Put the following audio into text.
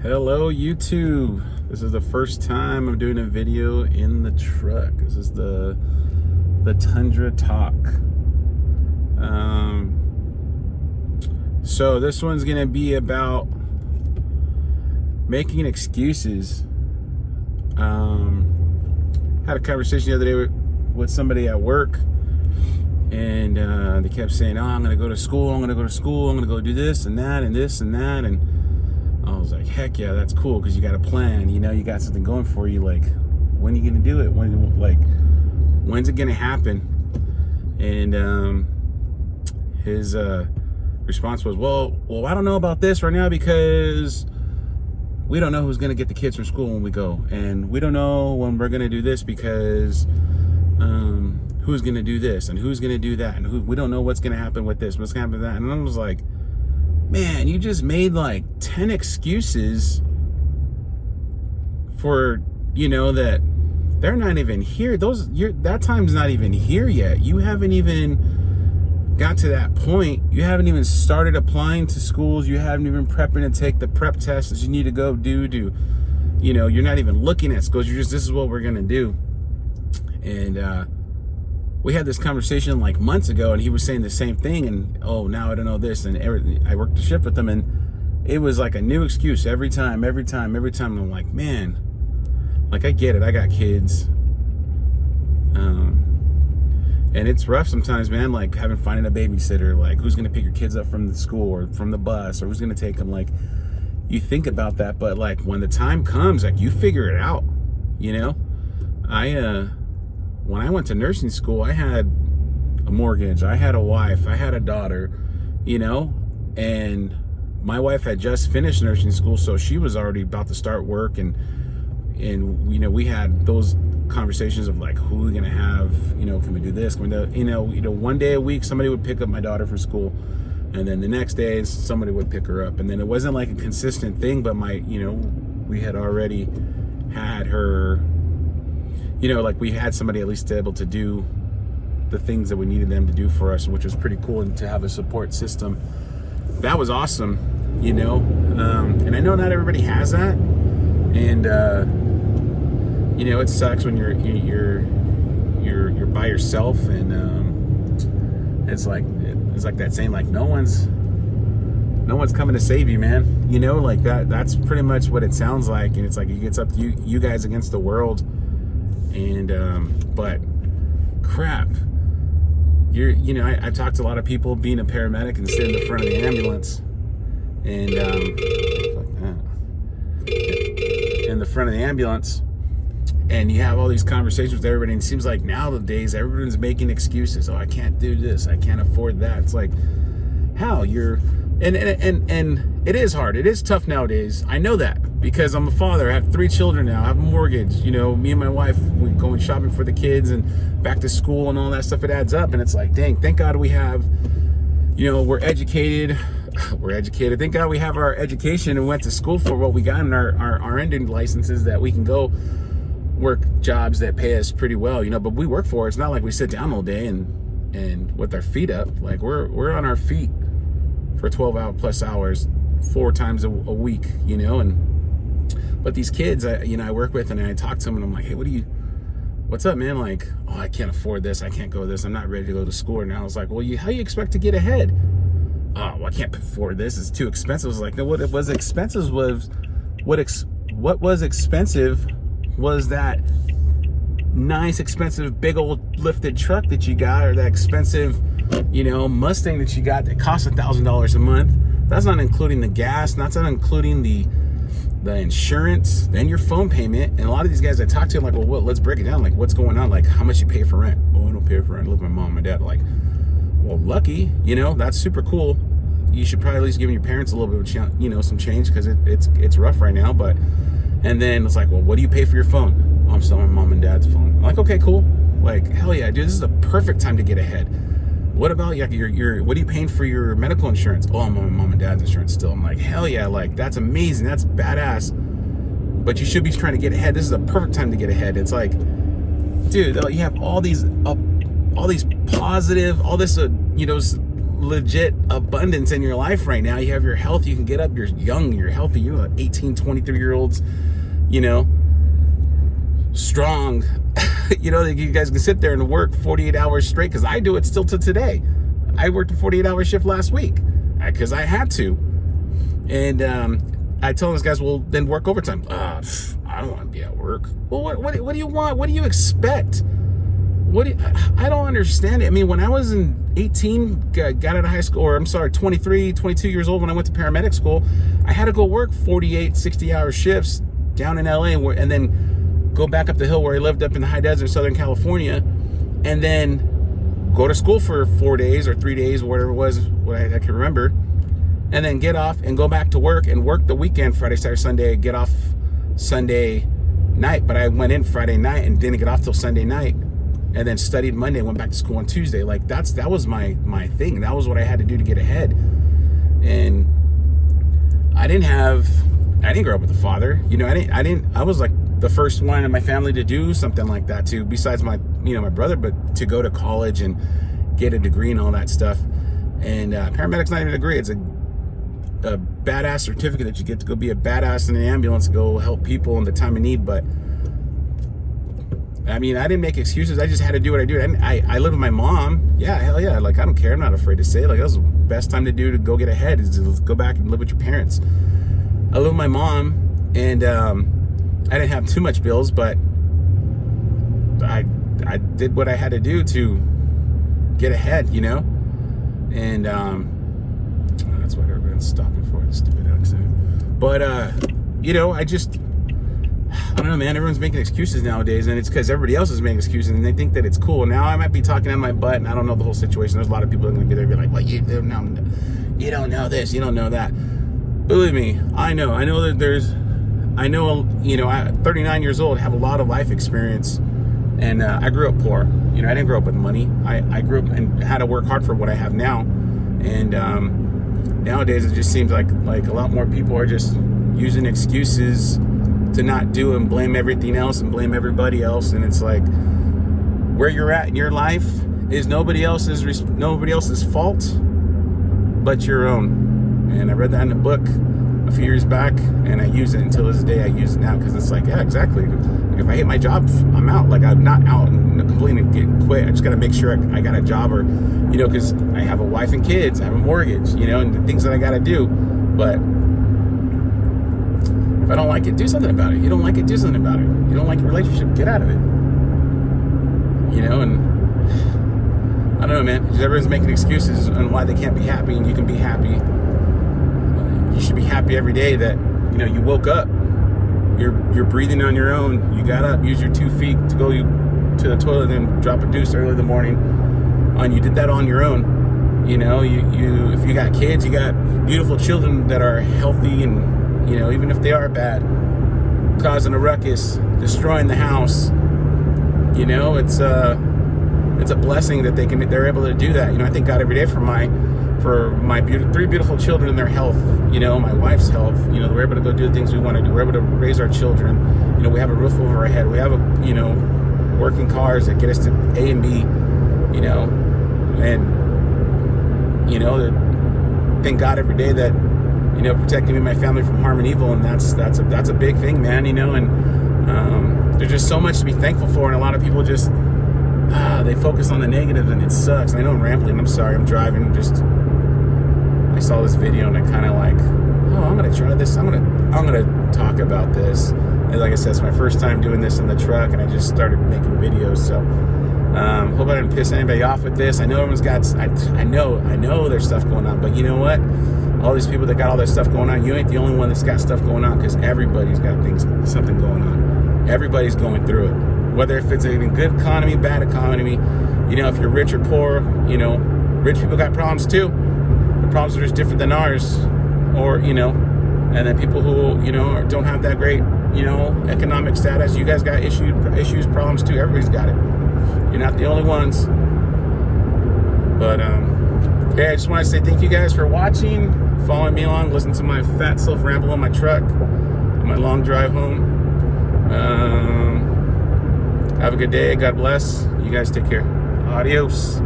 Hello YouTube. This is the first time I'm doing a video in the truck. This is the Tundra Talk. So this one's gonna be about making excuses. Had a conversation the other day with somebody at work, and they kept saying, "Oh, I'm gonna go to school. I'm gonna go do this and that and this and that." And I was like, heck yeah, that's cool, because you got a plan, you got something going for you. Like, when are you gonna do it? When's it gonna happen? And his response was, well, I don't know about this right now, because we don't know who's gonna get the kids from school when we go, and we don't know when we're gonna do this, because who's gonna do this and who's gonna do that, and we don't know what's gonna happen with this, what's gonna happen with that. And I was like, man, you just made like 10 excuses for, that they're not even here. That time's not even here yet. You haven't even got to that point. You haven't even started applying to schools. You haven't even prepping to take the prep tests that you need to go do. You're not even looking at schools. You're just, this is what we're gonna do. And we had this conversation like months ago, and he was saying the same thing. And now I don't know this, and I worked the shift with him, and it was like a new excuse every time. And I'm like, man, like, I get it. I got kids, and it's rough sometimes, man. Like, finding a babysitter, like, who's gonna pick your kids up from the school or from the bus, or who's gonna take them. Like, you think about that, but like, when the time comes, like, you figure it out. When I went to nursing school, I had a mortgage, I had a wife, I had a daughter, and my wife had just finished nursing school, so she was already about to start work, and we had those conversations of like, who are we gonna have, can we do this, can we do, one day a week somebody would pick up my daughter from school, and then the next day somebody would pick her up, and then it wasn't like a consistent thing, but we had already had her, like, we had somebody at least able to do the things that we needed them to do for us, which was pretty cool, and to have a support system. That was awesome, and I know not everybody has that, and it sucks when you're by yourself, and it's like that saying, like, no one's coming to save you, man. Like that's pretty much what it sounds like, and it's like it gets up to you guys against the world. And but crap, I've talked to a lot of people being a paramedic and sitting in the front of the ambulance, and in the front of the ambulance, and you have all these conversations with everybody, and it seems like nowadays everyone's making excuses. Oh, I can't do this, I can't afford that. It's like, how and it is hard, it is tough nowadays. I know that, because I'm a father. I have 3 children now. I have a mortgage. Me and my wife, we going shopping for the kids and back to school and all that stuff. It adds up, and it's like, dang, thank God we have, we're educated. Thank God we have our education and went to school for what we got in our ending licenses, that we can go work jobs that pay us pretty well, but we work for it. It's not like we sit down all day and with our feet up. Like, we're on our feet for 12+ hours, 4 times a week, but these kids, I work with, and I talk to them, and I'm like, hey, what's up, man? Like, oh, I can't afford this, I can't go this, I'm not ready to go to school. And I was like, well, how you expect to get ahead? Oh, well, I can't afford this, it's too expensive. I was like, no, what was expensive was, what was expensive was that nice, expensive, big old lifted truck that you got, or that expensive, Mustang that you got that costs $1,000 a month. That's not including the gas, that's not including the insurance, then your phone payment. And a lot of these guys I talk to, I'm like, well, let's break it down. Like, what's going on? Like, how much you pay for rent? Oh, I don't pay for rent, I live with my mom and my dad. Like, well, lucky, that's super cool. You should probably at least give your parents a little bit of some change, because it's rough right now. But, and then it's like, well, what do you pay for your phone? Oh, I'm still on my mom and dad's phone. I'm like, okay, cool. Like, hell yeah, dude, this is a perfect time to get ahead. What about your what are you paying for your medical insurance? Oh, I'm on my mom and dad's insurance still. I'm like, hell yeah, like, that's amazing, that's badass. But you should be trying to get ahead. This is a perfect time to get ahead. It's like, dude, you have all these positive, all this legit abundance in your life right now. You have your health, you can get up, you're young, you're healthy, you're 18, 23-year-olds, you know, strong. You know, you guys can sit there and work 48 hours straight, because I do it still to today. I worked a 48-hour shift last week because I had to. And I tell those guys, well, then work overtime. I don't want to be at work. Well, what do you want? What do you expect? I don't understand it. I mean, when I was 18, got out of high school, or I'm sorry, 23, 22 years old, when I went to paramedic school, I had to go work 48, 60-hour shifts down in LA, and then go back up the hill where I lived up in the high desert, Southern California, and then go to school for 4 days or 3 days, or whatever it was, what I can remember, and then get off and go back to work and work the weekend, Friday, Saturday, Sunday, get off Sunday night. But I went in Friday night and didn't get off till Sunday night, and then studied Monday, went back to school on Tuesday. Like that was my thing. That was what I had to do to get ahead. And I didn't grow up with a father. You know, I was like the first one in my family to do something like that too, besides my brother, but to go to college and get a degree and all that stuff. And paramedic's not even a degree. It's a badass certificate that you get to go be a badass in an ambulance, go help people in the time of need. But I mean, I didn't make excuses. I just had to do what I do. I lived with my mom. Yeah, hell yeah. Like, I don't care. I'm not afraid to say it. Like, that was the best time to do to go get ahead, is to go back and live with your parents. I lived with my mom, and I didn't have too much bills, but I did what I had to do to get ahead, you know? And that's what everyone's stopping for, the stupid accident. But, you know, I don't know, man. Everyone's making excuses nowadays, and it's because everybody else is making excuses, and they think that it's cool. Now I might be talking on my butt, and I don't know the whole situation. There's a lot of people that are going to be there and be like, well, you don't know this, you don't know that. Believe me, I know that I'm 39 years old, have a lot of life experience, and I grew up poor. You know, I didn't grow up with money. I grew up and had to work hard for what I have now. And nowadays it just seems like a lot more people are just using excuses to not do and blame everything else and blame everybody else. And it's like, where you're at in your life is nobody else's fault but your own. And I read that in a book a few years back, and I use it until this day. I use it now because it's like, yeah, exactly. Like, if I hate my job, I'm out. Like, I'm not out and completely getting quit. I just got to make sure I got a job, or, you know, because I have a wife and kids, I have a mortgage, you know, and the things that I got to do. But if I don't like it, do something about it. You don't like it, do something about it. You don't like your relationship, get out of it. You know, and I don't know, man. Everyone's making excuses on why they can't be happy, and you can be happy. You should be happy every day that, you know, you woke up, you're breathing on your own, you got up, use your 2 feet to go to the toilet, and drop a deuce early in the morning. You did that on your own. You know, you if you got kids, you got beautiful children that are healthy, and, you know, even if they are bad, causing a ruckus, destroying the house, you know, it's a blessing that they're able to do that. You know, I thank God every day for my three beautiful children and their health, you know, my wife's health. You know, we're able to go do the things we want to do. We're able to raise our children. You know, we have a roof over our head. We have you know, working cars that get us to A and B, you know, and, you know, thank God every day that, you know, protecting me and my family from harm and evil. And that's a big thing, man, you know, and there's just so much to be thankful for. And a lot of people just, they focus on the negative, and it sucks. I know I'm rambling. I'm sorry. I'm driving. I saw this video, and I kind of like, I'm gonna try this. I'm gonna talk about this. And like I said, it's my first time doing this in the truck, and I just started making videos. So hope I didn't piss anybody off with this. I know everyone's got. I know there's stuff going on, but you know what? All these people that got all their stuff going on, you ain't the only one that's got stuff going on, because everybody's got something going on. Everybody's going through it. Whether if it's a good economy, bad economy, you know, if you're rich or poor, you know, rich people got problems too. The problems are just different than ours, or, you know, and then people who, you know, don't have that great, you know, economic status, you guys got issues, problems too. Everybody's got it. You're not the only ones. But, hey, I just want to say thank you guys for watching, following me along, listening to my fat self ramble on my truck, on my long drive home. Have a good day. God bless. You guys take care. Adios.